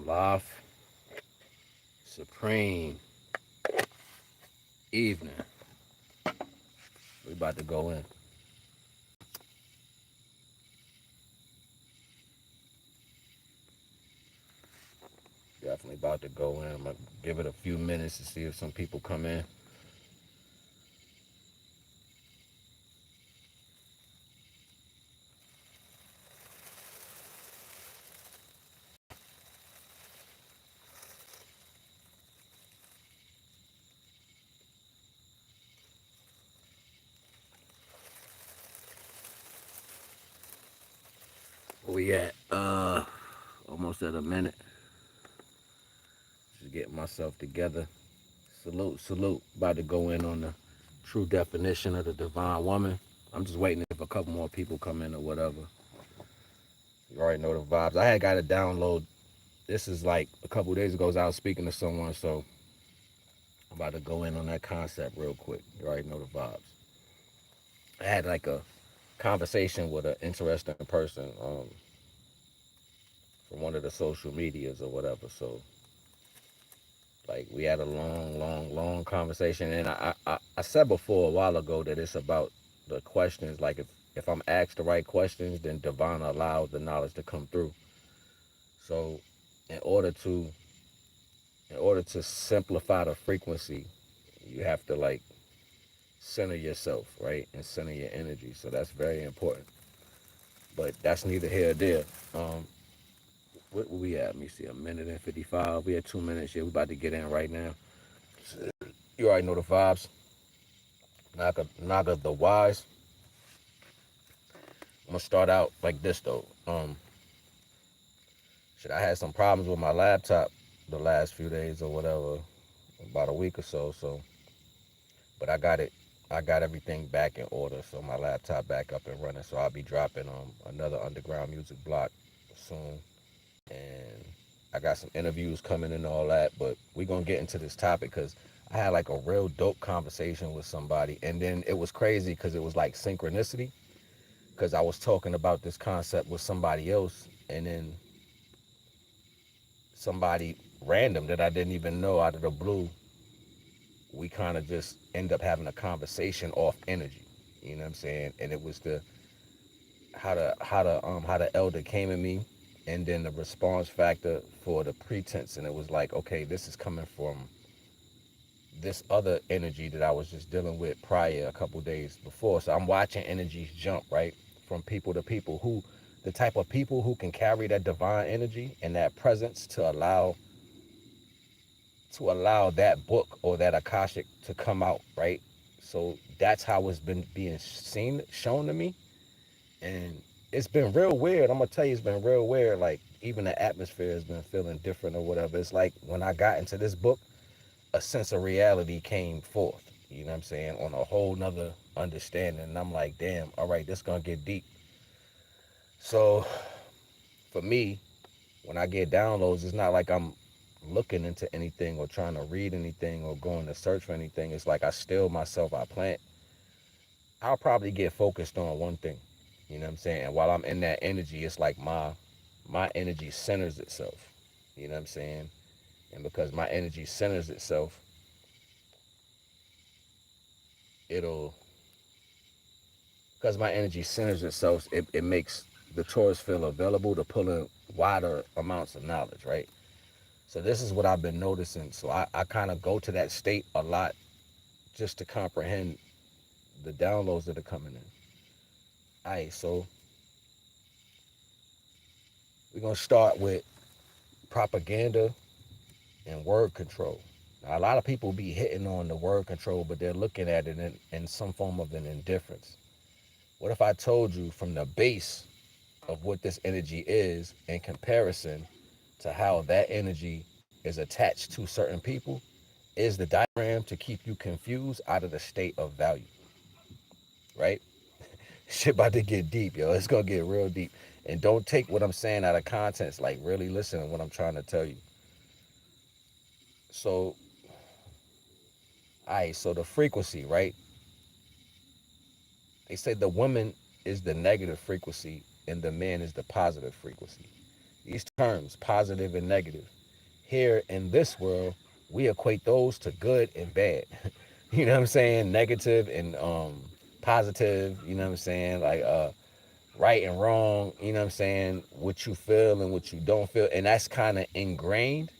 Live, supreme evening. We about to go in. Definitely about to go in. I'm gonna give it a few minutes to see if some people come in. Where we at? Almost at a minute. Just getting myself together. Salute, salute. About to go in on the true definition of the divine woman. I'm just waiting if a couple more people come in or whatever. You already know the vibes. I had got to download. This is like a couple days ago. I was speaking to someone, so I'm about to go in on that concept real quick. You already know the vibes. I had like a conversation with an interesting person from one of the social medias or whatever. So like we had a long conversation, and I said before a while ago that it's about the questions. Like if I'm asked the right questions, then divine allows the knowledge to come through. So in order to in order to simplify the frequency, you have to like center yourself, right, and center your energy. So that's very important. But that's neither here or there. Um, what we at? Let me see, a minute and 55. We had 2 minutes. Yeah, we about to get in right now. You already know the vibes. Naga the Wise. I'm gonna start out like this though. Shit, I had some problems with my laptop the last few days or whatever, about a week or so. But I got everything back in order. So my laptop back up and running. So I'll be dropping another underground music block soon, and I got some interviews coming and all that. But we're gonna get into this topic because I had like a real dope conversation with somebody, and then it was crazy because it was like synchronicity. Because I was talking about this concept with somebody else, and then somebody random that I didn't even know out of the blue, we kind of just end up having a conversation off energy. You know what I'm saying? And it was the how the elder came at me, and then the response factor for the pretense, and it was like, okay, this is coming from this other energy that I was just dealing with prior a couple days before. So I'm watching energies jump right from people to people who the type of people who can carry that divine energy and that presence to allow that book or that akashic to come out, right? So that's how it's been being shown to me, and it's been real weird. I'm gonna tell you, it's been real weird. Like even the atmosphere has been feeling different or whatever. It's like when I got into this book, a sense of reality came forth. You know what I'm saying? On a whole nother understanding. And I'm like, damn, all right, this gonna get deep. So for me, when I get downloads, it's not like I'm looking into anything or trying to read anything or going to search for anything. It's like I still myself, I plant. I'll probably get focused on one thing. You know what I'm saying? And while I'm in that energy, it's like my energy centers itself. You know what I'm saying? And because my energy centers itself, it'll because my energy centers itself, it makes the Taurus feel available to pull in wider amounts of knowledge, right? So this is what I've been noticing. So I kind of go to that state a lot just to comprehend the downloads that are coming in. All right, so we're gonna start with propaganda and word control. Now, a lot of people be hitting on the word control, but they're looking at it in some form of an indifference. What if I told you from the base of what this energy is in comparison to how that energy is attached to certain people is the diagram to keep you confused out of the state of value, right? Shit about to get deep, yo. It's gonna get real deep. And don't take what I'm saying out of context. Like really listen to what I'm trying to tell you. So, all right, so the frequency, right? They say the woman is the negative frequency and the man is the positive frequency. these terms, positive and negative. Here in this world, we equate those to good and bad. You know what I'm saying? Negative and positive, you know what I'm saying? Like right and wrong, you know what I'm saying? What you feel and what you don't feel. And that's kind of ingrained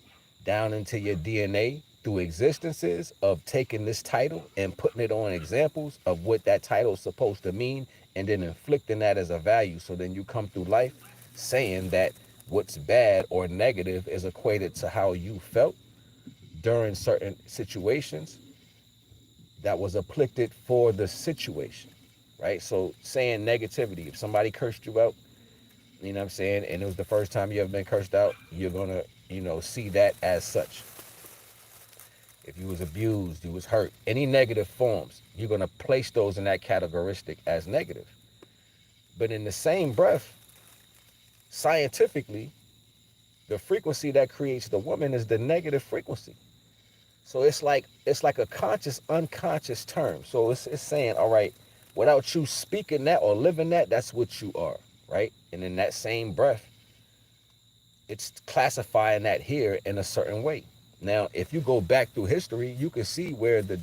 down into your DNA through existences of taking this title and putting it on examples of what that title is supposed to mean and then inflicting that as a value. So then you come through life saying that what's bad or negative is equated to how you felt during certain situations that was afflicted for the situation, right? So saying negativity, if somebody cursed you out, you know what I'm saying, and it was the first time you ever been cursed out, you're gonna, see that as such. If you was abused, you was hurt, any negative forms, you're gonna place those in that categoristic as negative. But in the same breath, scientifically, the frequency that creates the woman is the negative frequency. So it's like a conscious, unconscious term. So it's saying, all right, without you speaking that or living that, that's what you are, right? And in that same breath, it's classifying that here in a certain way. Now, if you go back through history, you can see where the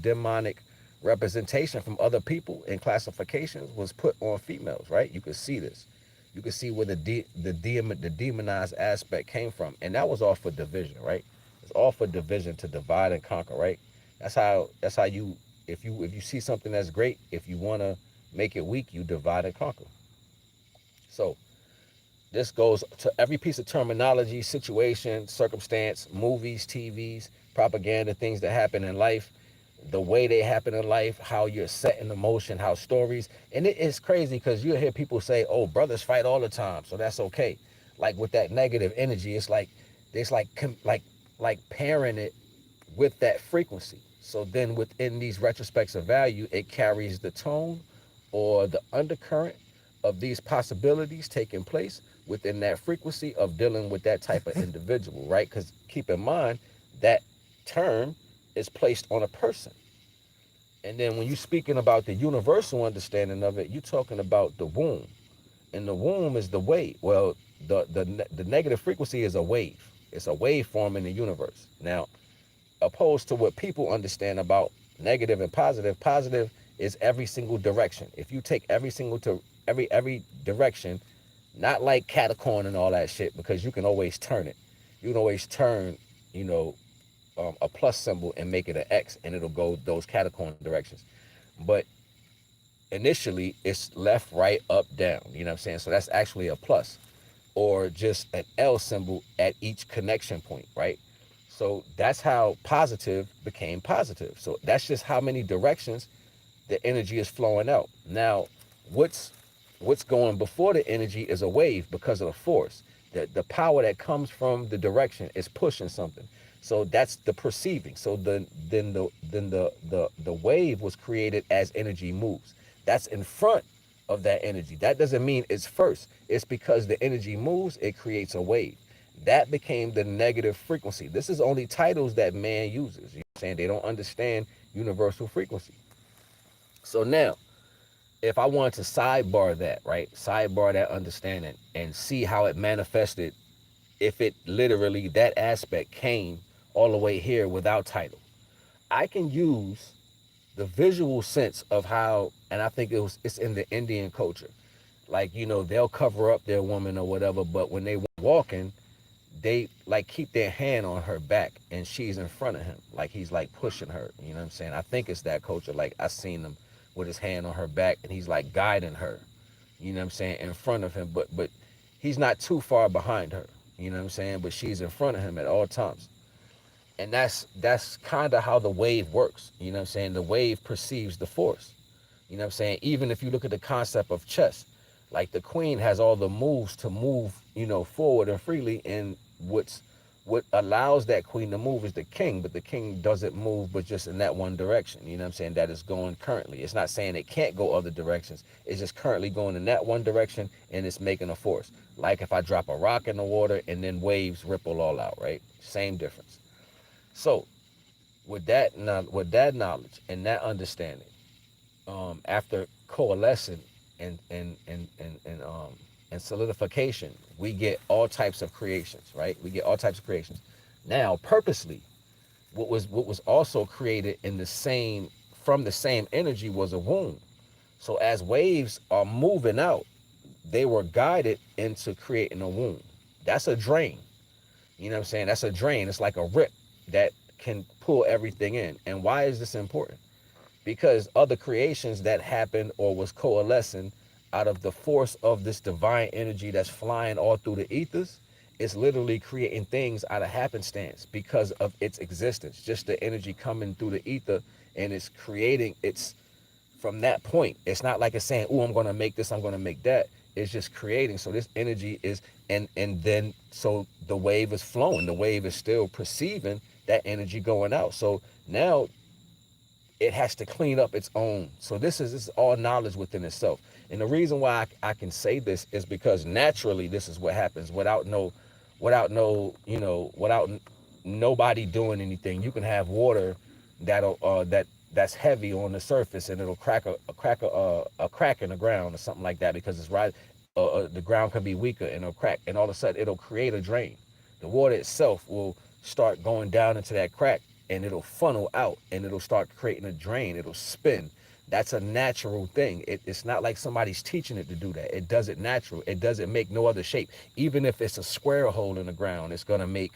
demonic representation from other people in classifications was put on females, right? You can see this. You can see where the demonized aspect came from, and that was all for division, right? It's all for division to divide and conquer, right? That's how you if you see something that's great, if you want to make it weak, you divide and conquer. So this goes to every piece of terminology, situation, circumstance, movies, TVs, propaganda, things that happen in life, the way they happen in life, how you're set in motion, how stories. And it is crazy because you hear people say, oh, brothers fight all the time, so that's okay. Like with that negative energy, it's like pairing it with that frequency. So then within these retrospects of value, it carries the tone or the undercurrent of these possibilities taking place within that frequency of dealing with that type of individual, right? Because keep in mind that term is placed on a person. And then when you're speaking about the universal understanding of it, you're talking about the womb. And the womb is the wave. Well, the negative frequency is a wave. It's a waveform in the universe. Now, opposed to what people understand about negative and positive. Positive is every single direction. If you take every direction, not like catacorn and all that shit, because you can always turn it. You can always turn, you know, a plus symbol and make it an X, and it'll go those catacorn directions. But initially, it's left, right, up, down. You know what I'm saying? So that's actually a plus, or just an L symbol at each connection point, right? So that's how positive became positive. So that's just how many directions the energy is flowing out. Now, what's what's going before the energy is a wave because of the force. The power that comes from the direction is pushing something. So that's the perceiving. So the wave was created as energy moves. That's in front of that energy. That doesn't mean it's first. It's because the energy moves, it creates a wave. That became the negative frequency. This is only titles that man uses. You know what I'm saying? They don't understand universal frequency. So now, if I wanted to sidebar that, right? Sidebar that understanding and see how it manifested, if it literally, that aspect came all the way here without title. I can use the visual sense of how, and I think it's in the Indian culture. Like, they'll cover up their woman or whatever, but when they walking, they like keep their hand on her back and she's in front of him, like he's like pushing her. You know what I'm saying? I think it's that culture. Like I seen him with his hand on her back and he's like guiding her, you know what I'm saying, in front of him, but he's not too far behind her, you know what I'm saying, but she's in front of him at all times. And that's kind of how the wave works. You know what I'm saying? The wave perceives the force. You know what I'm saying? Even if you look at the concept of chess, like the queen has all the moves to move, forward and freely. And what allows that queen to move is the king, but the king doesn't move, but just in that one direction. You know what I'm saying? That is going currently. It's not saying it can't go other directions. It's just currently going in that one direction, and it's making a force. Like if I drop a rock in the water and then waves ripple all out, right? Same difference. So with that knowledge and that understanding, after coalescing and and solidification, we get all types of creations, right? We get all types of creations. Now, purposely, what was also created in the same from the same energy was a womb. So as waves are moving out, they were guided into creating a womb. That's a drain. You know what I'm saying? That's a drain. It's like a rip that can pull everything in. And why is this important? Because other creations that happened or was coalescing out of the force of this divine energy that's flying all through the ethers, it's literally creating things out of happenstance because of its existence. Just the energy coming through the ether, and it's creating its from that point. It's not like it's saying, oh, I'm going to make this, I'm going to make that. It's just creating. So this energy is, and then so the wave is flowing. The wave is still perceiving that energy going out. So now it has to clean up its own. So this is all knowledge within itself. And the reason why I can say this is because naturally this is what happens without nobody doing anything. You can have water that's heavy on the surface, and it'll crack a crack in the ground or something like that, because it's right. The ground can be weaker, and it'll crack, and all of a sudden it'll create a drain. The water itself will start going down into that crack, and it'll funnel out, and it'll start creating a drain. It'll spin. That's a natural thing. It's not like somebody's teaching it to do that. It does it natural. It doesn't make no other shape. Even if it's a square hole in the ground, it's gonna make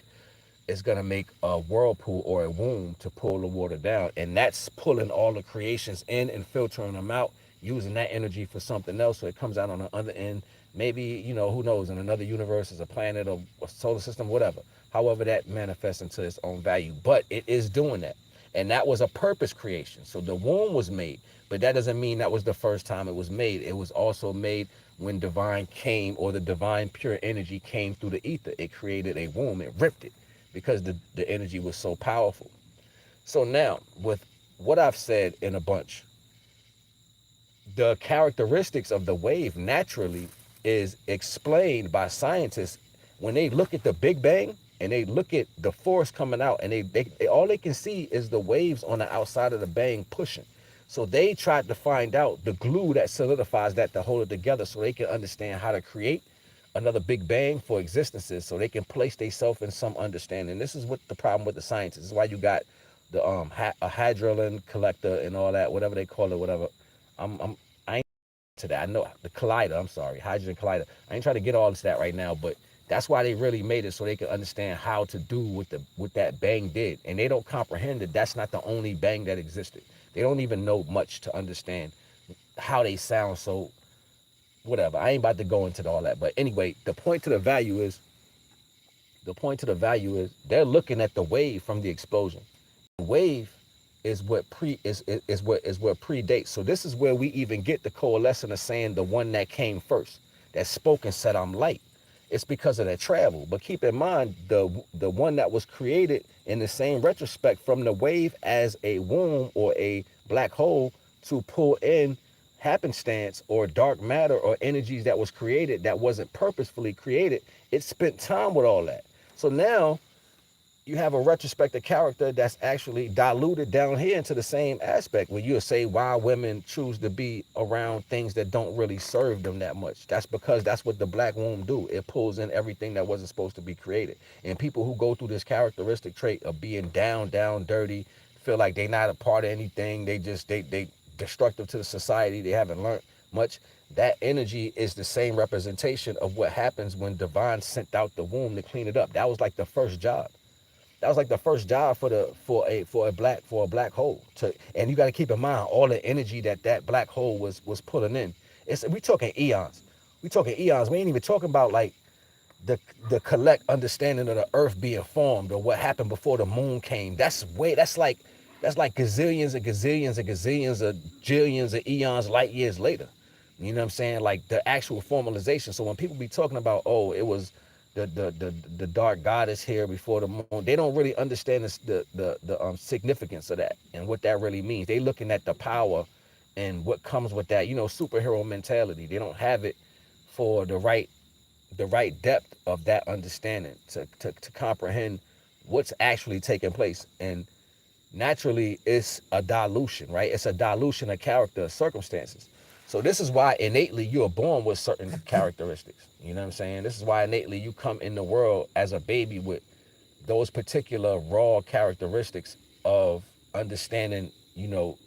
a whirlpool or a womb to pull the water down, and that's pulling all the creations in and filtering them out, using that energy for something else, so it comes out on the other end. Maybe, who knows, in another universe, is a planet or a solar system, whatever. However that manifests into its own value, but it is doing that, and that was a purpose creation. So the womb was made, but that doesn't mean that was the first time it was made. It was also made when divine came, or the divine pure energy came through the ether. It created a womb. It ripped it because the energy was so powerful. So now, with what I've said in a bunch, the characteristics of the wave naturally is explained by scientists when they look at the Big Bang and they look at the force coming out, and they all they can see is the waves on the outside of the bang pushing. So they tried to find out the glue that solidifies that to hold it together, so they can understand how to create another Big Bang for existences, so they can place themselves in some understanding. This is what the problem with the scientists. This is why you got the a hadron collector and all that, whatever they call it, whatever. I ain't to that. I know the collider. I'm sorry, hydrogen collider. I ain't trying to get all into that right now, but that's why they really made it, so they can understand how to do what that bang did. And they don't comprehend that that's not the only bang that existed. They don't even know much to understand how they sound. So whatever. I ain't about to go into all that. But anyway, the point to the value is they're looking at the wave from the explosion. The wave is what predates. So this is where we even get the coalescence of saying the one that came first, that spoke and said, I'm light. It's because of that travel. But keep in mind, the one that was created in the same retrospect from the wave as a womb or a black hole to pull in happenstance or dark matter or energies that was created that wasn't purposefully created. It spent time with all that. So now you have a retrospective character that's actually diluted down here into the same aspect, where you'll say why women choose to be around things that don't really serve them that much. That's because that's what the black womb do. It pulls in everything that wasn't supposed to be created. And people who go through this characteristic trait of being down, dirty, feel like they're not a part of anything. They destructive to the society. They haven't learned much. That energy is the same representation of what happens when divine sent out the womb to clean it up. That was like the first job. That was like the first job for a black hole. And you got to keep in mind all the energy that black hole was pulling in. We talking eons. We talking eons. We ain't even talking about like the collect understanding of the earth being formed, or what happened before the moon came. That's like gazillions and gazillions and gazillions of jillions of eons, light years later. You know what I'm saying? Like the actual formalization. So when people be talking about, oh, it was the dark goddess here before the moon, they don't really understand the significance of that and what that really means. They looking at the power and what comes with that, superhero mentality. They don't have it for the right depth of that understanding to comprehend what's actually taking place. And naturally, it's a dilution, right? It's a dilution of character, circumstances. So this is why innately you are born with certain characteristics. You know what I'm saying? This is why innately you come in the world as a baby with those particular raw characteristics of understanding,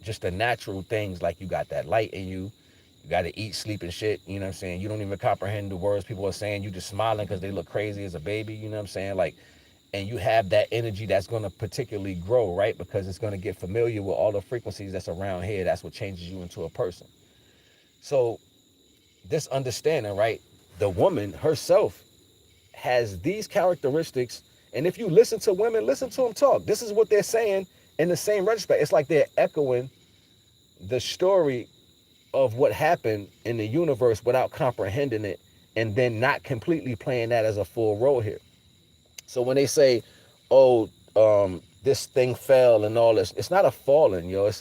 just the natural things, like you got that light in you. You got to eat, sleep, and shit. You know what I'm saying? You don't even comprehend the words people are saying. You just smiling because they look crazy as a baby. You know what I'm saying? Like, and you have that energy that's going to particularly grow, right? Because it's going to get familiar with all the frequencies that's around here. That's what changes you into a person. So this understanding, right? The woman herself has these characteristics. And if you listen to women, listen to them talk. This is what they're saying in the same retrospect. It's like they're echoing the story of what happened in the universe without comprehending it, and then not completely playing that as a full role here. So when they say, oh, this thing fell and all this, it's not a falling, yo.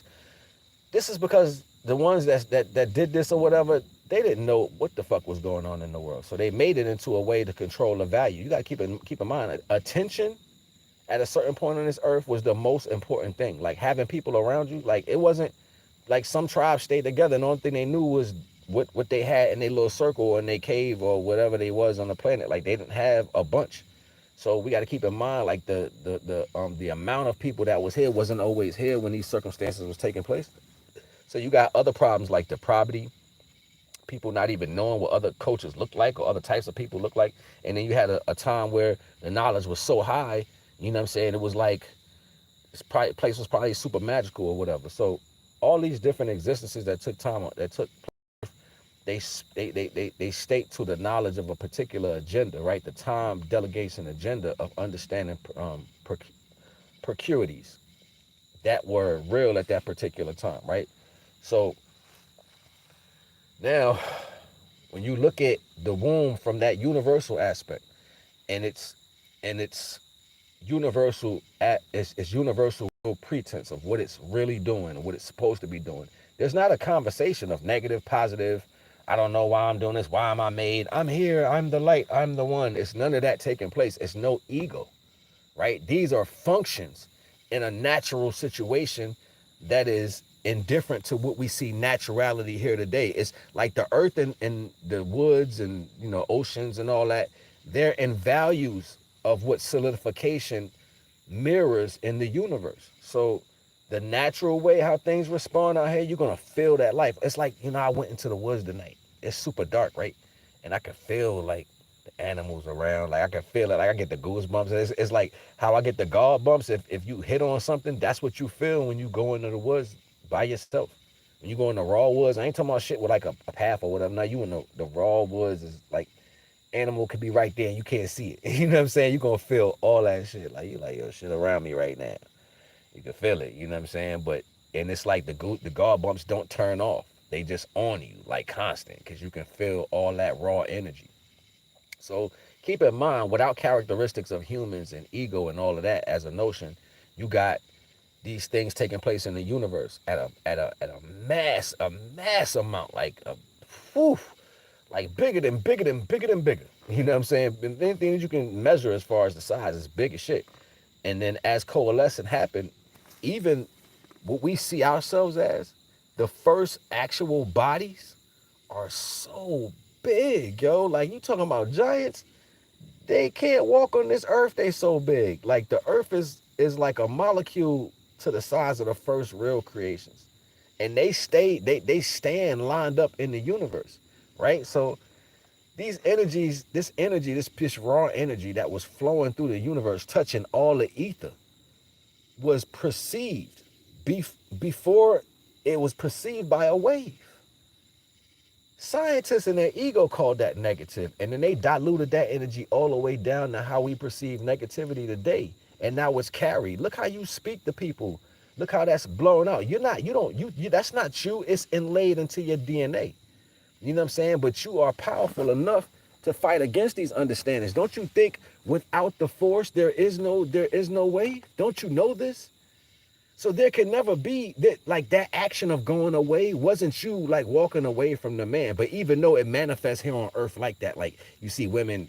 This is because the ones that did this or whatever, they didn't know what the fuck was going on in the world. So they made it into a way to control the value. You got to keep in mind, attention at a certain point on this earth was the most important thing. Like having people around you, like it wasn't like some tribes stayed together and the only thing they knew was what they had in their little circle or in their cave or whatever they was on the planet. Like they didn't have a bunch. So we got to keep in mind, like the amount of people that was here wasn't always here when these circumstances was taking place. So you got other problems like depravity, people not even knowing what other cultures look like or other types of people look like. And then you had a time where the knowledge was so high, you know what I'm saying? It was like, this place was probably super magical or whatever. So all these different existences that took time, that took, they state to the knowledge of a particular agenda, right? The time delegates an agenda of understanding procurities that were real at that particular time, right? So now, when you look at the womb from that universal aspect, and it's universal at its universal pretense of what it's really doing and what it's supposed to be doing. There's not a conversation of negative, positive. I don't know why I'm doing this. Why am I made? I'm here. I'm the light. I'm the one. It's none of that taking place. It's no ego, right? These are functions in a natural situation that is indifferent to what we see naturality here today. It's like the earth and the woods and oceans and all that. They're in values of what solidification mirrors in the universe. So the natural way how things respond out here, you're gonna feel that life. It's like, I went into the woods tonight. It's super dark, right? And I can feel like the animals around. Like I can feel it. Like I get the goosebumps. It's like how I get the guard bumps. If you hit on something, that's what you feel when you go into the woods by yourself. When you go in the raw woods, I ain't talking about shit with like a path or whatever. Now you in the raw woods is like animal could be right there and you can't see it. You know what I'm saying? You're gonna feel all that shit. Like you like, yo, shit around me right now. You can feel it, you know what I'm saying? But and it's like the guard bumps don't turn off. They just on you like constant because you can feel all that raw energy. So keep in mind, without characteristics of humans and ego and all of that as a notion, you got these things taking place in the universe at a mass amount, whew, like bigger. You know what I'm saying? And anything that you can measure as far as the size is big as shit. And then as coalescence happened, even what we see ourselves as, the first actual bodies are so big, yo. Like you talking about giants, they can't walk on this earth. They so big. Like the earth is like a molecule to the size of the first real creations. And they stand lined up in the universe, right? So these energies, this energy, this raw energy that was flowing through the universe, touching all the ether, was perceived before it was perceived by a wave. Scientists and their ego called that negative, and then they diluted that energy all the way down to how we perceive negativity today. And now it's carried. Look how you speak to people. Look how that's blown out. That's not you. It's inlaid into your DNA. You know what I'm saying? But you are powerful enough to fight against these understandings. Don't you think without the force, there is no way? Don't you know this? So there can never be that, like that action of going away wasn't you like walking away from the man. But even though it manifests here on earth like that, like you see women,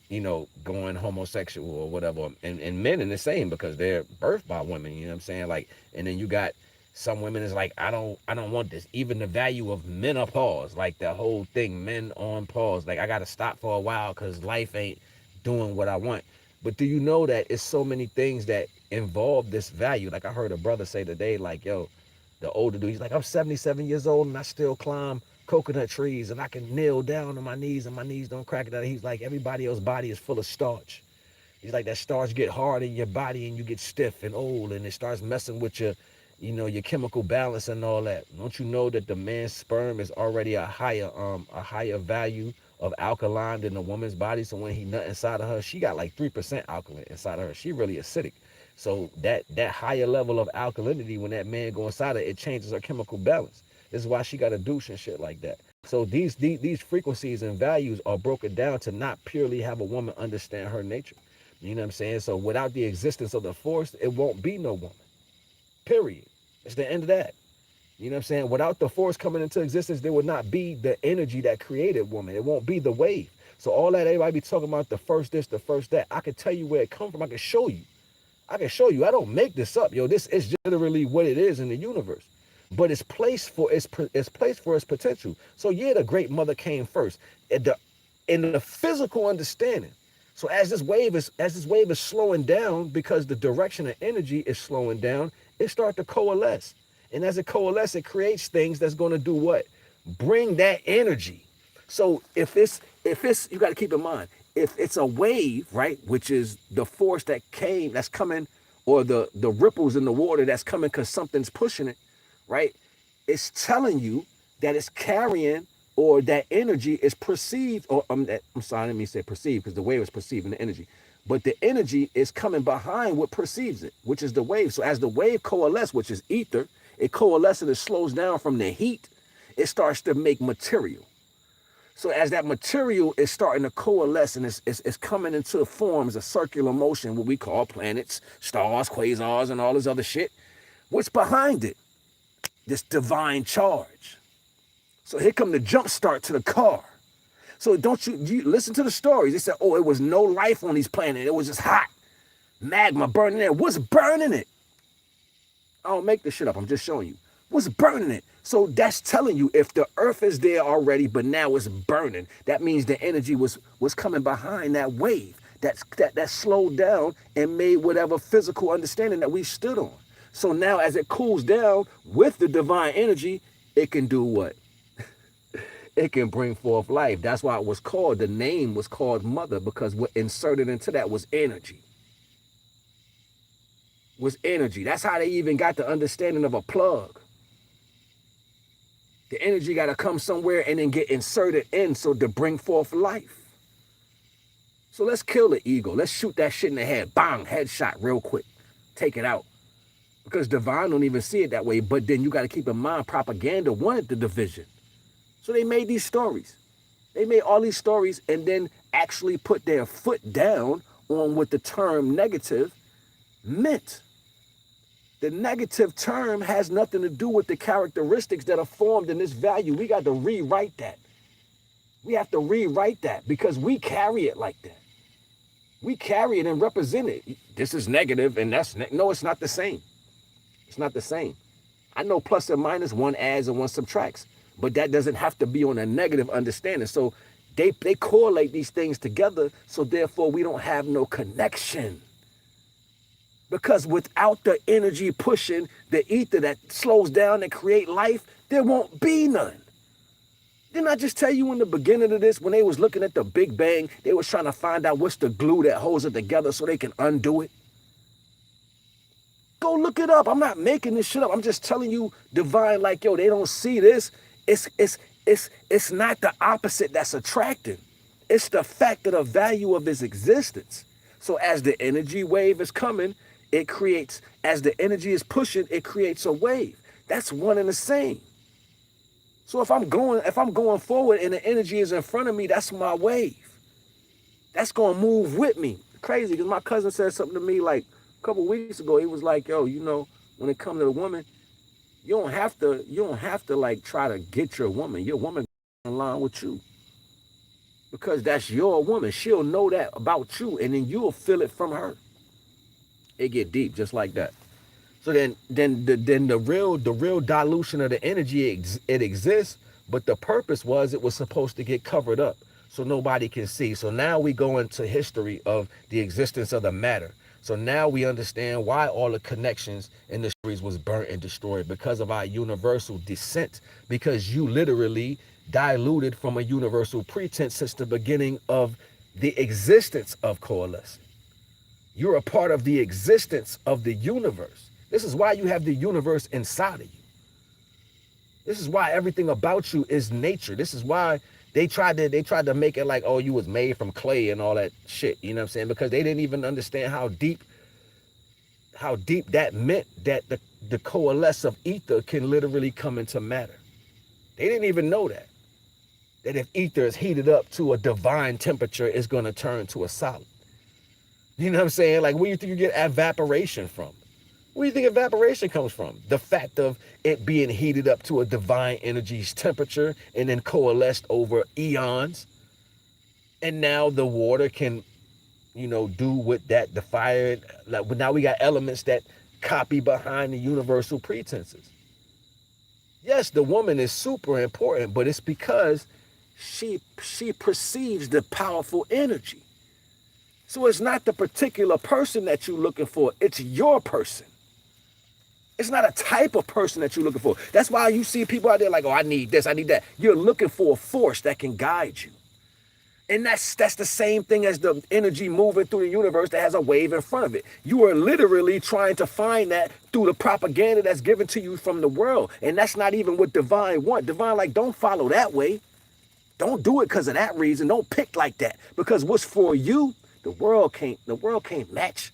going homosexual or whatever, and men in the same because they're birthed by women, you know what I'm saying? Like, and then you got Some women is like, I don't want this. Even the value of menopause, like the whole thing, men on pause. Like I gotta stop for a while because life ain't doing what I want. But do you know that it's so many things that involve this value? Like I heard a brother say today, like, yo, the older dude, he's like, I'm 77 years old and I still climb coconut trees and I can kneel down on my knees and my knees don't crack it out. He's like, everybody else's body is full of starch. He's like, that starch get hard in your body and you get stiff and old and it starts messing with your, your chemical balance and all that. Don't you know that the man's sperm is already a higher value of alkaline than the woman's body? So when he nut inside of her, she got like 3% alkaline inside of her. She really acidic. So that higher level of alkalinity, when that man go inside of it, it changes her chemical balance. This is why she got a douche and shit like that. So these frequencies and values are broken down to not purely have a woman understand her nature. You know what I'm saying? So without the existence of the force, it won't be no woman. Period. It's the end of that. You know what I'm saying? Without the force coming into existence, there would not be the energy that created woman. It won't be the wave. So all that everybody be talking about, the first this, the first that, I can tell you where it come from. I can show you. I can show you. I don't make this up, yo. This is literally what it is in the universe. But it's placed for its potential. So yeah, the great mother came first. In the physical understanding. So as this wave is slowing down because the direction of energy is slowing down, it starts to coalesce. And as it coalesces, it creates things that's going to do what? Bring that energy. So if it's you got to keep in mind, if it's a wave, right, which is the force that's coming, or the ripples in the water that's coming because something's pushing it, right? It's telling you that it's carrying, or that energy is perceived, or I'm sorry, I didn't mean to say perceived because the wave is perceiving the energy, but the energy is coming behind what perceives it, which is the wave. So as the wave coalesces, which is ether, it coalesces and it slows down from the heat, it starts to make material. So as that material is starting to coalesce and it's coming into forms of circular motion, what we call planets, stars, quasars, and all this other shit, what's behind it? This divine charge. So here come the jump start to the car. So don't you listen to the stories. They said, oh, it was no life on these planets. It was just hot. Magma burning there. What's burning it? I don't make this shit up. I'm just showing you. What's burning it? So that's telling you if the earth is there already, but now it's burning, that means the energy was coming behind that wave that slowed down and made whatever physical understanding that we stood on. So now as it cools down with the divine energy, it can do what? It can bring forth life. That's why the name was called mother, because what inserted into that was energy. That's how they even got the understanding of a plug. The energy got to come somewhere and then get inserted in so to bring forth life. So let's kill the ego. Let's shoot that shit in the head. Bang, headshot real quick. Take it out. Because divine don't even see it that way. But then you got to keep in mind, propaganda wanted the division. So they made these stories. They made all these stories and then actually put their foot down on what the term negative meant. The negative term has nothing to do with the characteristics that are formed in this value. We got to rewrite that. We have to rewrite that because we carry it like that. We carry it and represent it. This is negative and that's no, it's not the same. It's not the same. I know plus and minus, one adds and one subtracts, but that doesn't have to be on a negative understanding. So they correlate these things together, so therefore we don't have no connection. Because without the energy pushing the ether that slows down and create life, there won't be none. Didn't I just tell you in the beginning of this, when they was looking at the Big Bang, they was trying to find out what's the glue that holds it together so they can undo it? Go look it up. I'm not making this shit up. I'm just telling you, divine, like, yo, they don't see this. It's not the opposite that's attractive. It's the fact of the value of its existence. So as the energy wave is coming, it creates, as the energy is pushing, it creates a wave. That's one and the same. So if I'm going forward and the energy is in front of me, that's my wave. That's gonna move with me. Crazy, because my cousin said something to me like a couple weeks ago. He was like, yo, when it comes to the woman, you don't have to like try to get your woman. Your woman in line with you. Because that's your woman. She'll know that about you, and then you'll feel it from her. It get deep just like that. So then the real dilution of the energy, it exists, but the purpose was it was supposed to get covered up so nobody can see. So now we go into history of the existence of the matter. So now we understand why all the connections in the series was burnt and destroyed, because of our universal descent, because you literally diluted from a universal pretense since the beginning of the existence of coalescence. You're a part of the existence of the universe. This is why you have the universe inside of you. This is why everything about you is nature. This is why they tried to make it like, oh, you was made from clay and all that shit. You know what I'm saying? Because they didn't even understand how deep that meant, that the coalesce of ether can literally come into matter. They didn't even know that if ether is heated up to a divine temperature, it's going to turn to a solid. You know what I'm saying? Like, where do you think you get evaporation from? Where do you think evaporation comes from? The fact of it being heated up to a divine energy's temperature and then coalesced over eons. And now the water can, do with that, the fire. Like, now we got elements that copy behind the universal pretenses. Yes, the woman is super important, but it's because she perceives the powerful energy. So it's not the particular person that you're looking for, it's your person. It's not a type of person that you're looking for. That's why you see people out there like, oh, I need this, I need that. You're looking for a force that can guide you. And that's the same thing as the energy moving through the universe that has a wave in front of it. You are literally trying to find that through the propaganda that's given to you from the world. And that's not even what divine want. Divine, like, don't follow that way. Don't do it because of that reason. Don't pick like that. Because what's for you, the world can't match.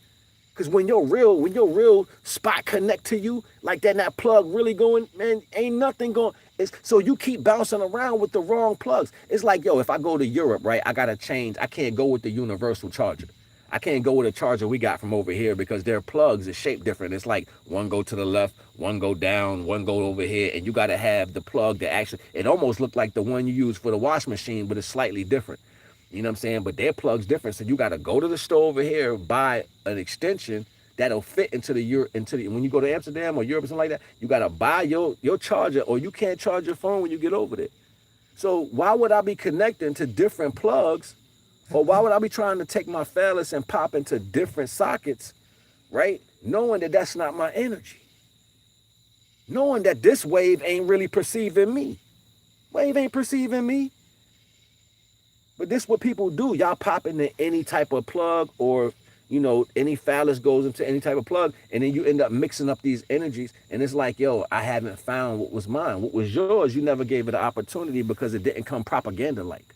Because when your real spot connect to you, like that plug really going, man, ain't nothing going. So you keep bouncing around with the wrong plugs. It's like, yo, if I go to Europe, right, I got to change. I can't go with the universal charger. I can't go with a charger we got from over here because their plugs are shaped different. It's like one go to the left, one go down, one go over here. And you got to have the plug that actually, it almost looked like the one you use for the wash machine, but it's slightly different. You know what I'm saying? But their plug's different. So you got to go to the store over here, buy an extension that'll fit into when you go to Amsterdam or Europe or something like that, you got to buy your charger, or you can't charge your phone when you get over there. So why would I be connecting to different plugs, or why would I be trying to take my phallus and pop into different sockets, right? Knowing that that's not my energy. Knowing that this wave ain't really perceiving me. Wave ain't perceiving me. But this is what people do. Y'all pop into any type of plug, or, any phallus goes into any type of plug, and then you end up mixing up these energies. And it's like, yo, I haven't found what was mine. What was yours, you never gave it an opportunity because it didn't come propaganda-like.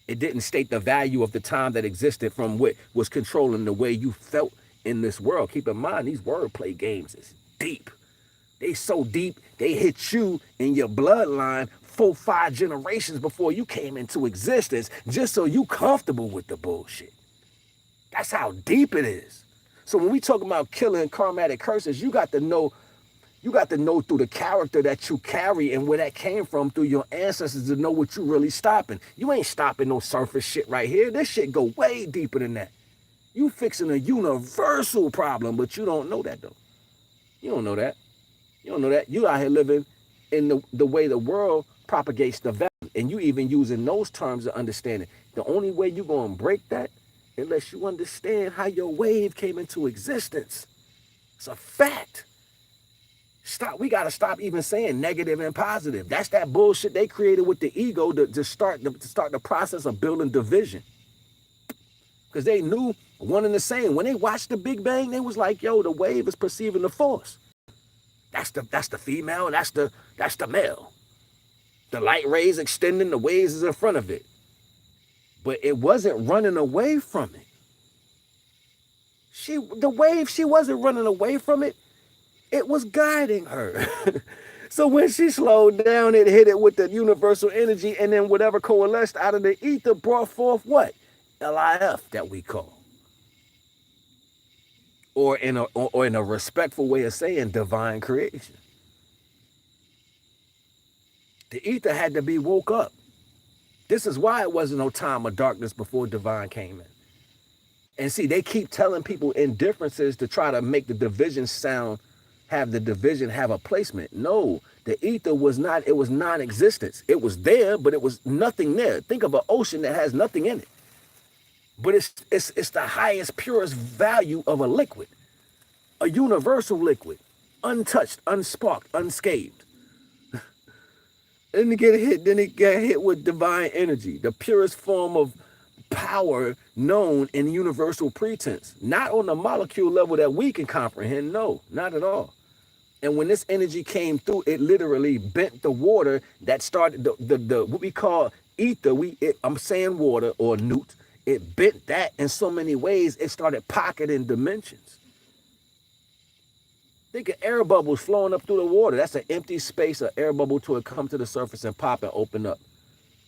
It didn't state the value of the time that existed from what was controlling the way you felt in this world. Keep in mind, these wordplay games is deep. They so deep, they hit you in your bloodline 4-5 generations before you came into existence, just so you comfortable with the bullshit. That's how deep it is. So when we talk about killing karmatic curses, you got to know through the character that you carry and where that came from through your ancestors to know what you really stopping. You ain't stopping no surface shit right here. This shit go way deeper than that. You fixing a universal problem, but you don't know that though. You don't know that. You don't know that. You out here living in the way the world propagates the value, and you even using those terms of understanding. The only way you're going to break that, unless you understand how your wave came into existence. It's a fact. We got to stop even saying negative and positive. That's that bullshit they created with the ego to start the process of building division. Because they knew one and the same. When they watched the Big Bang, they was like, yo, the wave is perceiving the force. That's the female, that's the male. The light rays extending, the waves is in front of it. But it wasn't running away from it. She wasn't running away from it. It was guiding her. So when she slowed down, it hit it with the universal energy, and then whatever coalesced out of the ether brought forth what? LIF, that we call. Or in a respectful way of saying divine creation. The ether had to be woke up. This is why it wasn't no time of darkness before divine came in. And see, they keep telling people indifferences to try to make the division sound have the division have a placement. No, the ether was not, it was non-existence. It was there, but it was nothing there. Think of an ocean that has nothing in it. But it's the highest, purest value of a liquid, a universal liquid, untouched, unsparked, unscathed. Then it get hit with divine energy, the purest form of power known in universal pretense. Not on the molecule level that we can comprehend, no, not at all. And when this energy came through, it literally bent the water that started the what we call ether. I'm saying water or newt. It bent that in so many ways, it started pocketing dimensions. Think of air bubbles flowing up through the water. That's an empty space, an air bubble till it come to the surface and pop and open up.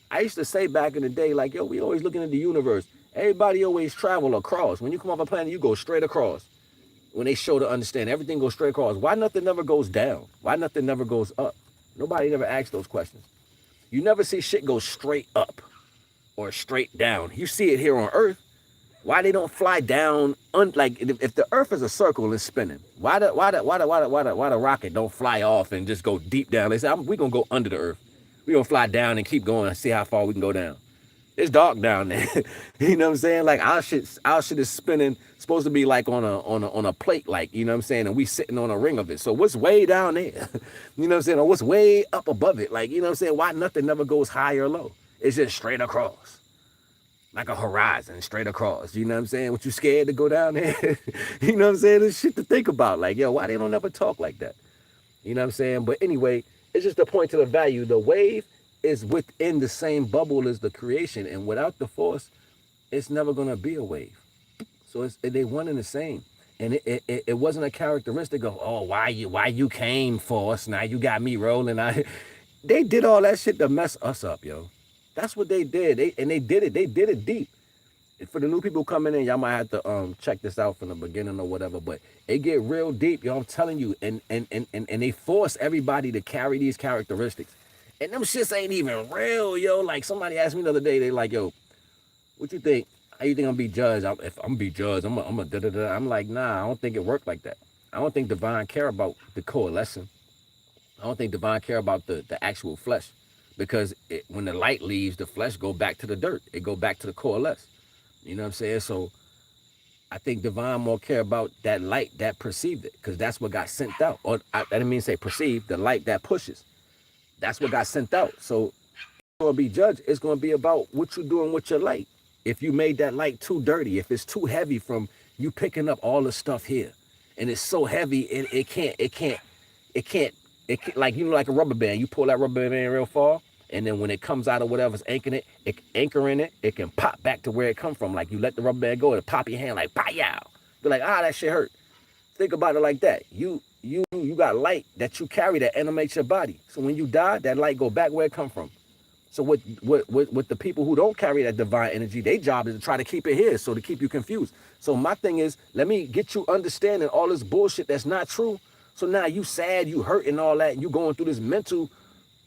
I used to say back in the day, like, yo, we always looking at the universe. Everybody always travel across. When you come off a planet, you go straight across. When they show to understand, everything goes straight across. Why nothing never goes down? Why nothing never goes up? Nobody never asks those questions. You never see shit go straight up or straight down. You see it here on Earth. Why they don't fly down? Like if the Earth is a circle and spinning, why the rocket don't fly off and just go deep down? They say we gonna go under the Earth. We gonna fly down and keep going and see how far we can go down. It's dark down there. You know what I'm saying? Like our shit is spinning, supposed to be like on a plate, like, you know what I'm saying? And we sitting on a ring of it. So what's way down there? You know what I'm saying? Or what's way up above it? Like, you know what I'm saying? Why nothing never goes high or low? It's just straight across. Like a horizon, straight across. You know what I'm saying? What, you scared to go down there? You know what I'm saying? There's shit to think about. Like, yo, why they don't ever talk like that? You know what I'm saying? But anyway, it's just a point to the value. The wave is within the same bubble as the creation, and without the force, it's never gonna be a wave. So they one and the same, and it wasn't a characteristic of, oh, why you came, force, now you got me rolling. They did all that shit to mess us up, yo. That's what they did. They did it deep. For the new people coming in, y'all might have to check this out from the beginning or whatever, but it get real deep, yo. I'm telling you, and they force everybody to carry these characteristics. And them shits ain't even real, yo. Like, somebody asked me the other day, they like, yo, what you think? How you think I'm gonna be judged? If I'm gonna be judged, I'm a da-da-da. I'm like, nah, I don't think it worked like that. I don't think divine care about the coalescing. I don't think divine care about the actual flesh. Because when the light leaves, the flesh go back to the dirt. It go back to the coalesce. You know what I'm saying? So I think divine more care about that light that perceived it. Because that's what got sent out. Or I didn't mean to say perceived, the light that pushes. That's what got sent out. So going to be judged, it's going to be about what you're doing with your light. If you made that light too dirty, if it's too heavy from you picking up all the stuff here, and it's so heavy, it can't, like, you know, like a rubber band, you pull that rubber band real far, and then when it comes out of whatever's anchoring it, it can pop back to where it come from. Like, you let the rubber band go, it'll pop your hand like, pow. Be like, that shit hurt. Think about it like that. You got light that you carry that animates your body. So when you die, that light go back where it come from. So with the people who don't carry that divine energy, their job is to try to keep it here, so to keep you confused. So my thing is, let me get you understanding all this bullshit that's not true. So now you sad, you hurt and all that, and you going through this mental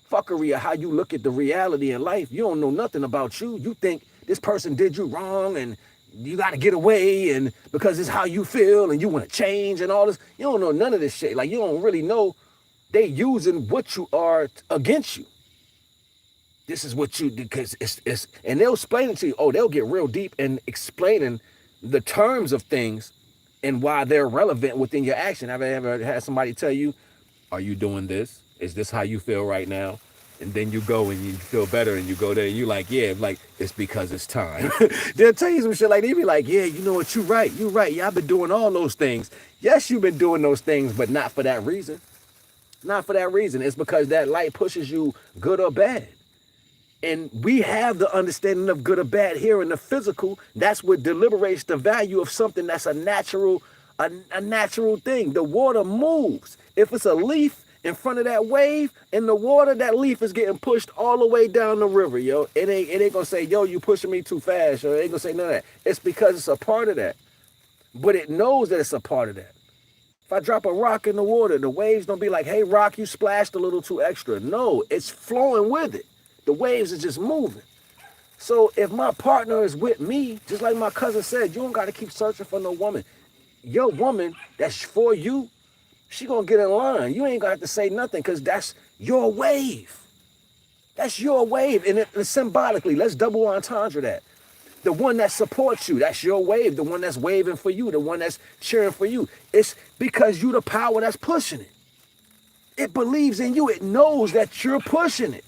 fuckery of how you look at the reality in life. You don't know nothing about you. You think this person did you wrong and you got to get away, and because it's how you feel and you want to change and all this. You don't know none of this shit. Like, you don't really know they using what you are against you. This is what you, because it's and they'll explain it to you. Oh, they'll get real deep in explaining the terms of things and why they're relevant within your action. Have I ever had somebody tell you, are you doing this? Is this how you feel right now? And then you go and you feel better and you go there and you like, yeah, like, it's because it's time. They'll tell you some shit like, they'll be like, yeah, you know what, you're right. Yeah, I've been doing all those things. Yes, you've been doing those things, but not for that reason. Not for that reason. It's because that light pushes you good or bad. And we have the understanding of good or bad here in the physical. That's what deliberates the value of something that's a natural thing. The water moves. If it's a leaf in front of that wave in the water, that leaf is getting pushed all the way down the river, yo. It ain't gonna say, yo, you pushing me too fast, or it ain't gonna say none of that. It's because it's a part of that. But it knows that it's a part of that. If I drop a rock in the water, the waves don't be like, hey, rock, you splashed a little too extra. No, it's flowing with it. The waves are just moving. So if my partner is with me, just like my cousin said, you don't got to keep searching for no woman. Your woman that's for you She gonna get in line. You ain't gonna have to say nothing because that's your wave. That's your wave. And symbolically, let's double entendre that. The one that supports you, that's your wave. The one that's waving for you, the one that's cheering for you. It's because you the power that's pushing it. It believes in you. It knows that you're pushing it.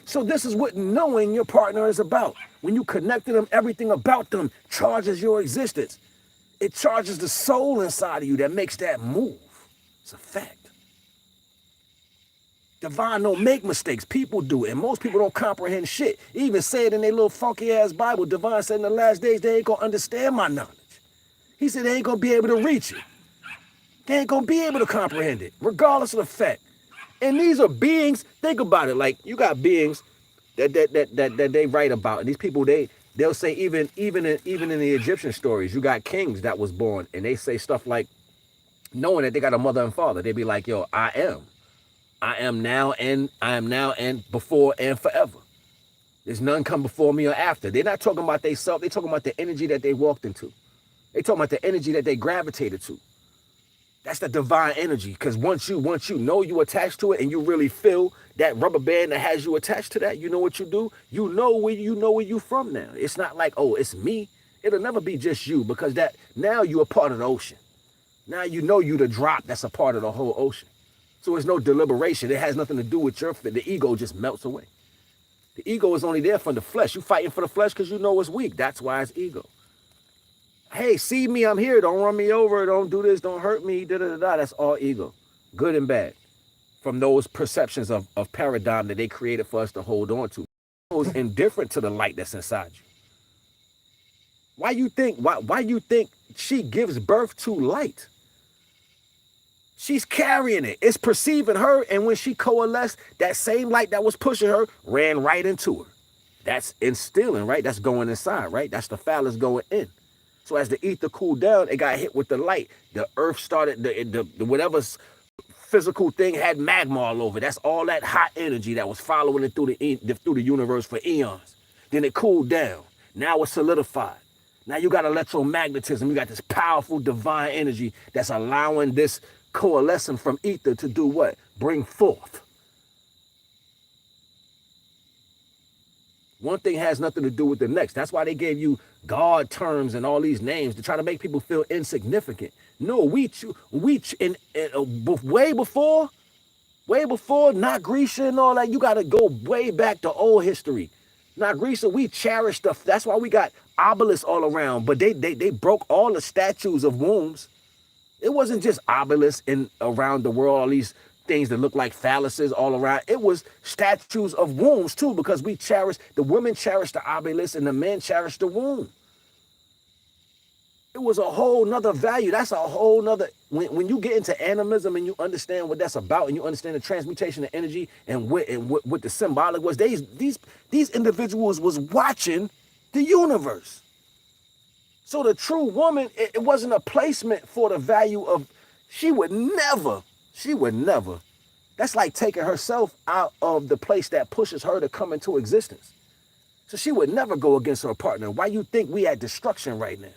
So this is what knowing your partner is about. When you connect to them, everything about them charges your existence. It charges the soul inside of you that makes that move. It's a fact. Divine don't make mistakes. People do it. And most people don't comprehend shit. Even say it in their little funky ass Bible. Divine said in the last days, they ain't gonna understand my knowledge. He said they ain't gonna be able to reach it. They ain't gonna be able to comprehend it, regardless of the fact. And these are beings, think about it, like you got beings that they write about. And these people, they'll say even in the Egyptian stories, you got kings that was born, and they say stuff like, knowing that they got a mother and father, they be like, yo, I am now and before and forever. There's none come before me or after. They're not talking about they self, they're talking about the energy that they walked into. They're talking about the energy that they gravitated to. That's the divine energy. Because once you know you attached to it and you really feel that rubber band that has you attached to that, you know what you do? You know where you from now. It's not like, oh, it's me. It'll never be just you, because that now you're a part of the ocean. Now you know you the drop that's a part of the whole ocean. So it's no deliberation. It has nothing to do with the ego just melts away. The ego is only there for the flesh. You fighting for the flesh because you know it's weak. That's why it's ego. Hey, see me, I'm here. Don't run me over. Don't do this. Don't hurt me. Da, da, da, da. That's all ego. Good and bad. From those perceptions of paradigm that they created for us to hold on to. It's indifferent to the light that's inside you. Why you think she gives birth to light? She's carrying it. It's perceiving her. And when she coalesced, that same light that was pushing her ran right into her. That's instilling, right? That's going inside, right? That's the phallus going in. So as the ether cooled down, it got hit with the light. The earth started, the whatever physical thing had magma all over. That's all that hot energy that was following it through the universe for eons. Then it cooled down. Now it's solidified. Now you got electromagnetism. You got this powerful divine energy that's allowing this coalescing from ether to do what? Bring forth. One thing has nothing to do with the next. That's why they gave you God terms and all these names to try to make people feel insignificant. No, way before not Grisha and all that, you got to go way back to old history. Not Grisha, we cherish stuff. That's why we got obelisks all around. But they broke all the statues of wombs. It wasn't just obelisks around the world, all these things that look like phalluses all around. It was statues of wombs too, because the women cherished the obelisk and the men cherished the womb. It was a whole nother value. That's a whole nother, when you get into animism and you understand what that's about and you understand the transmutation of energy and what the symbolic was, these individuals was watching the universe. So the true woman, it wasn't a placement for the value of, she would never. That's like taking herself out of the place that pushes her to come into existence. So she would never go against her partner. Why you think we at destruction right now?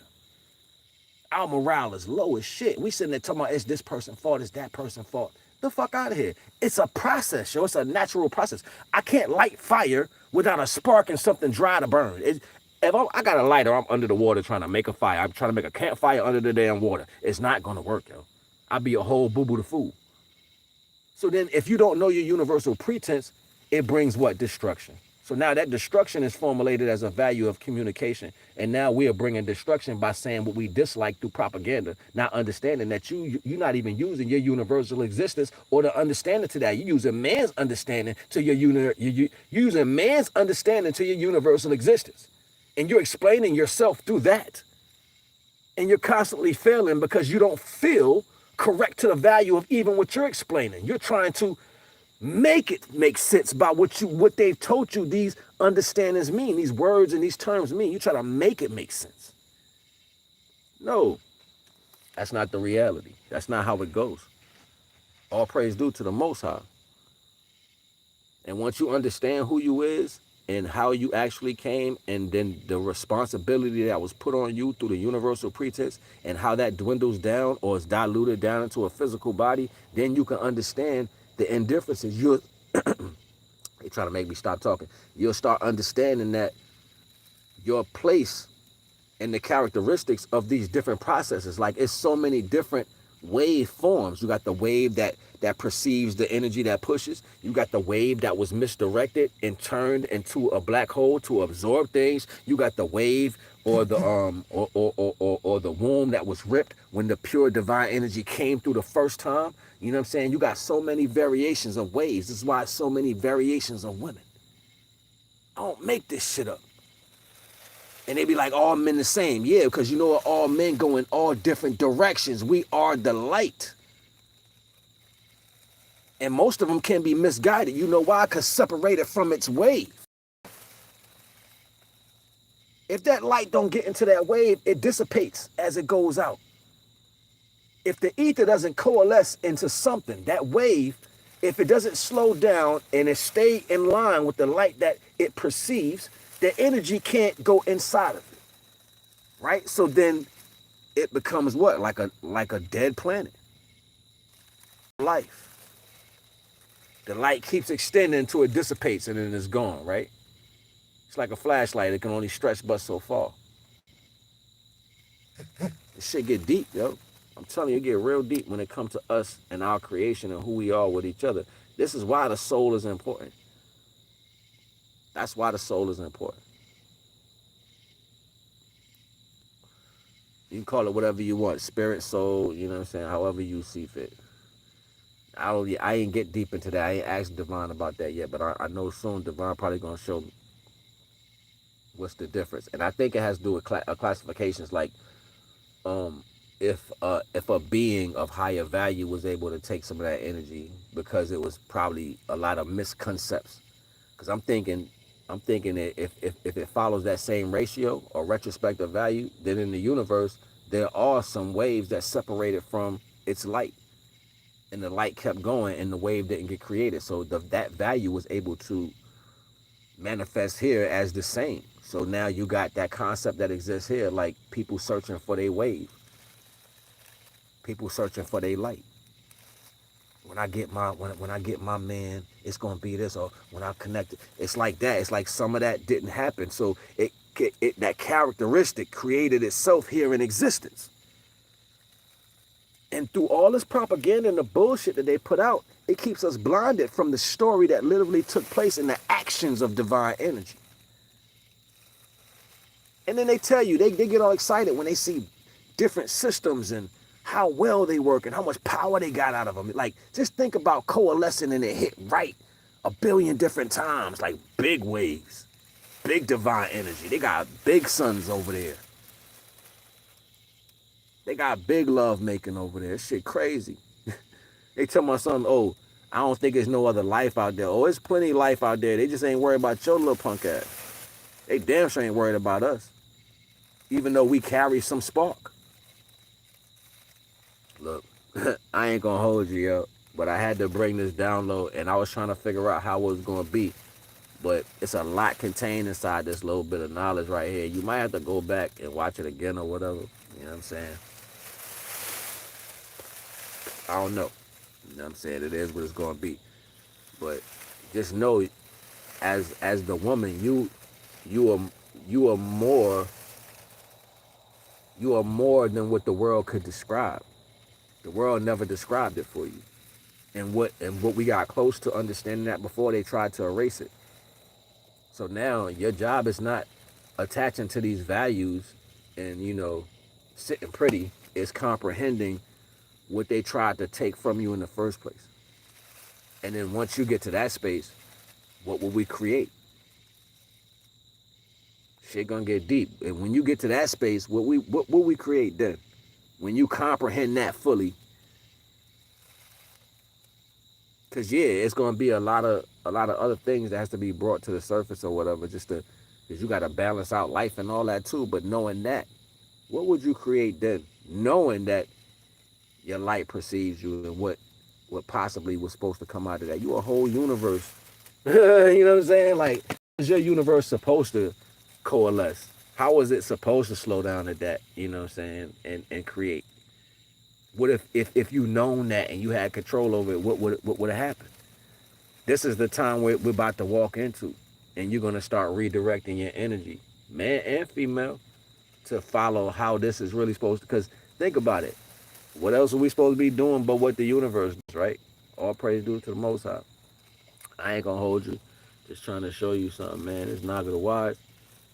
Our morale is low as shit. We sitting there talking about it's this person's fault, it's that person's fault. The fuck out of here. It's a process, yo. It's a natural process. I can't light fire without a spark and something dry to burn. If I got a lighter, I'm under the water trying to make a fire. I'm trying to make a campfire under the damn water. It's not going to work, yo. I'll be a whole boo-boo the fool. So then if you don't know your universal pretense, it brings what? Destruction. So now that destruction is formulated as a value of communication. And now we are bringing destruction by saying what we dislike through propaganda, not understanding that you're not even using your universal existence or the understanding to that. You're using man's understanding to you're using man's understanding to your universal existence. And you're explaining yourself through that. And you're constantly failing because you don't feel correct to the value of even what you're explaining. You're trying to make it make sense by what they've told you these understandings mean, these words and these terms mean. You try to make it make sense. No, that's not the reality. That's not how it goes. All praise due to the Most High. And once you understand who you is, and how you actually came, and then the responsibility that was put on you through the universal pretense, and how that dwindles down or is diluted down into a physical body, then you can understand the indifferences. They trying to make me stop talking. You'll start understanding that your place and the characteristics of these different processes. Like, it's so many different wave forms. You got the wave that perceives the energy that pushes. You got the wave that was misdirected and turned into a black hole to absorb things. You got the wave or the or the womb that was ripped when the pure divine energy came through the first time. You know what I'm saying? You got so many variations of waves. This is why so many variations of women. I don't make this shit up. And they be like, all men the same. Yeah, because you know what? All men go in all different directions. We are the light. And most of them can be misguided. You know why? Because separated from its wave. If that light don't get into that wave, it dissipates as it goes out. If the ether doesn't coalesce into something, that wave, if it doesn't slow down and it stay in line with the light that it perceives, the energy can't go inside of it, right? So then it becomes what? Like a dead planet. Life. The light keeps extending until it dissipates and then it's gone, right? It's like a flashlight. It can only stretch but so far. This shit get deep, yo. I'm telling you, it get real deep when it comes to us and our creation and who we are with each other. This is why the soul is important. That's why the soul is important. You can call it whatever you want, spirit, soul, you know what I'm saying, however you see fit. I ain't get deep into that. I ain't asked Divine about that yet, but I know soon Divine probably gonna show me what's the difference. And I think it has to do with classifications, like if a being of higher value was able to take some of that energy, because it was probably a lot of misconceptions. Because I'm thinking that if it follows that same ratio or retrospective value, then in the universe there are some waves that separated from its light, and the light kept going and the wave didn't get created. So that value was able to manifest here as the same. So now you got that concept that exists here, like people searching for their wave, people searching for their light. When I get my man, it's gonna be this, or when I connect it, it's like that. It's like some of that didn't happen, so it that characteristic created itself here in existence. And through all this propaganda and the bullshit that they put out, it keeps us blinded from the story that literally took place in the actions of divine energy. And then they tell you, they get all excited when they see different systems and how well they work and how much power they got out of them. Like, just think about coalescing and it hit right 1 billion different times, like big waves, big divine energy. They got big suns over there. They got big love making over there. Shit crazy. They tell my son, oh, I don't think there's no other life out there. Oh, there's plenty of life out there. They just ain't worried about your little punk ass. They damn sure ain't worried about us, even though we carry some spark. Look, I ain't gonna hold you, yo, but I had to bring this download, and I was trying to figure out how it was gonna be. But it's a lot contained inside this little bit of knowledge right here. You might have to go back and watch it again or whatever. You know what I'm saying? I don't know. You know what I'm saying? It is what it's gonna be. But just know, as the woman, you are more than what the world could describe. The world never described it for you. And what we got close to understanding that before, they tried to erase it. So now your job is not attaching to these values and, sitting pretty. It's comprehending what they tried to take from you in the first place. And then once you get to that space, what will we create? Shit gonna get deep. And when you get to that space, what will we create then? When you comprehend that fully, because it's gonna be a lot of other things that has to be brought to the surface or whatever, because you got to balance out life and all that too. But knowing that, what would you create then? Knowing that your light perceives you and what possibly was supposed to come out of that. You a whole universe. You know what I'm saying? Like, is your universe supposed to coalesce? How is it supposed to slow down at that? You know what I'm saying? And create. What if you known that and you had control over it? What would have happened? This is the time we're about to walk into, and you're gonna start redirecting your energy, man and female, to follow how this is really supposed to. Because think about it. What else are we supposed to be doing but what the universe does, right? All praise due to the Most High. I ain't gonna hold you. Just trying to show you something, man. It's NAGA The Wise.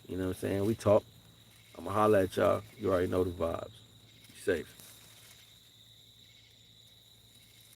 You know what I'm saying? We talk. I'ma holla at y'all. You already know the vibes. Be safe.